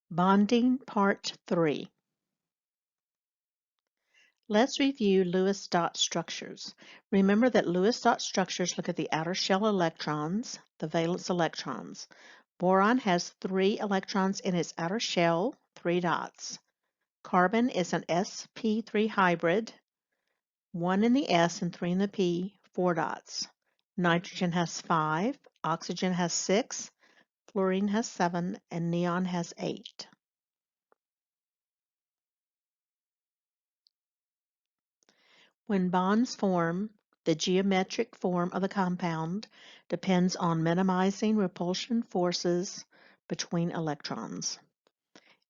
Bonding Part 3. Let's review Lewis dot structures. Remember that Lewis dot structures look at the outer shell electrons, the valence electrons. Boron has 3 electrons in its outer shell, 3 dots. Carbon is an sp3 hybrid, 1 in the s and 3 in the p, 4 dots. Nitrogen has 5, oxygen has 6, fluorine has 7, and neon has 8. When bonds form, the geometric form of the compound depends on minimizing repulsion forces between electrons.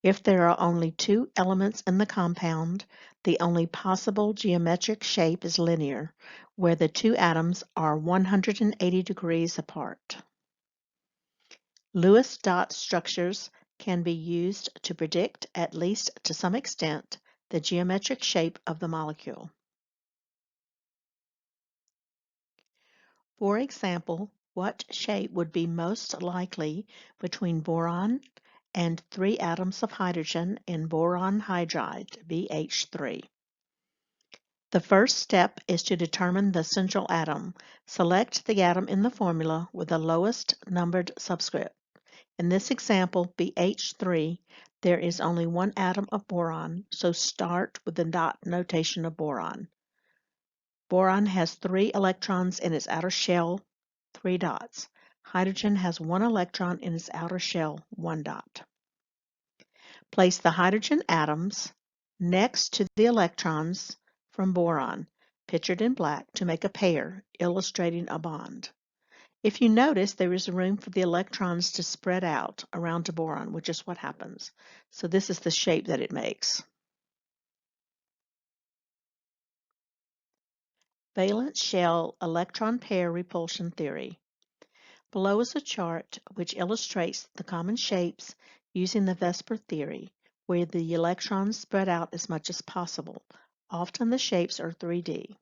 If there are only 2 elements in the compound, the only possible geometric shape is linear, where the 2 atoms are 180 degrees apart. Lewis dot structures can be used to predict, at least to some extent, the geometric shape of the molecule. For example, what shape would be most likely between boron and 3 atoms of hydrogen in boron hydride, BH3? The first step is to determine the central atom. Select the atom in the formula with the lowest numbered subscript. In this example, BH3, there is only 1 atom of boron, so start with the dot notation of boron. Boron has 3 electrons in its outer shell, 3 dots. Hydrogen has 1 electron in its outer shell, 1 dot. Place the hydrogen atoms next to the electrons from boron, pictured in black, to make a pair, illustrating a bond. If you notice, there is room for the electrons to spread out around to boron, which is what happens. So this is the shape that it makes. Valence shell electron pair repulsion theory. Below is a chart which illustrates the common shapes using the VSEPR theory, where the electrons spread out as much as possible. Often the shapes are 3D.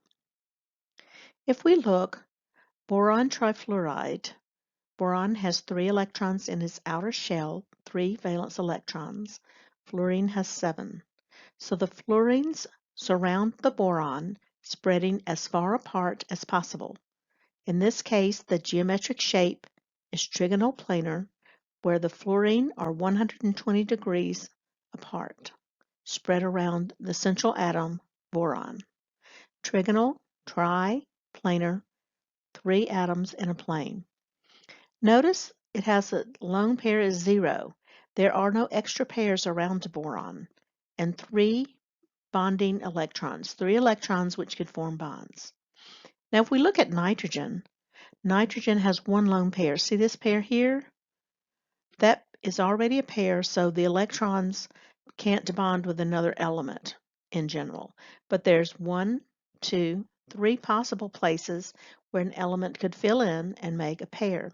If we look, boron trifluoride, boron has 3 electrons in its outer shell, 3 valence electrons. Fluorine has 7. So the fluorines surround the boron, spreading as far apart as possible. In this case, the geometric shape is trigonal planar, where the fluorine are 120 degrees apart, spread around the central atom, boron. Trigonal, tri-planar, 3 atoms in a plane. Notice it has a lone pair is 0. There are no extra pairs around boron, and 3 bonding electrons, 3 electrons which could form bonds. Now if we look at nitrogen, nitrogen has 1 lone pair. See this pair here? That is already a pair, so the electrons can't bond with another element in general. But there's 1, 2, 3 possible places where an element could fill in and make a pair,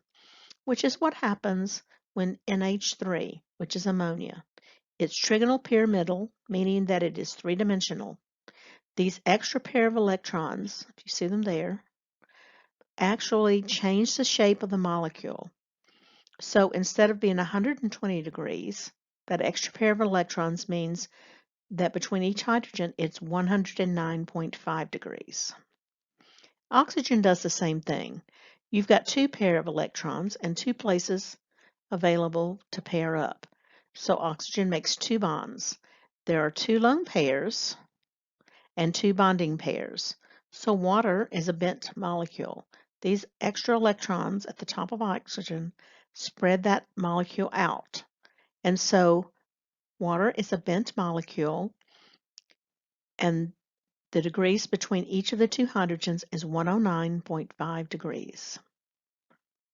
which is what happens when NH3, which is ammonia. It's trigonal pyramidal, meaning that it is 3-dimensional. These extra pair of electrons, if you see them there, actually change the shape of the molecule. So instead of being 120 degrees, that extra pair of electrons means that between each hydrogen, it's 109.5 degrees. Oxygen does the same thing. You've got 2 pair of electrons and 2 places available to pair up. So oxygen makes 2 bonds. There are 2 lone pairs and 2 bonding pairs. So water is a bent molecule. These extra electrons at the top of oxygen spread that molecule out. And so water is a bent molecule, and the degrees between each of the 2 hydrogens is 109.5 degrees.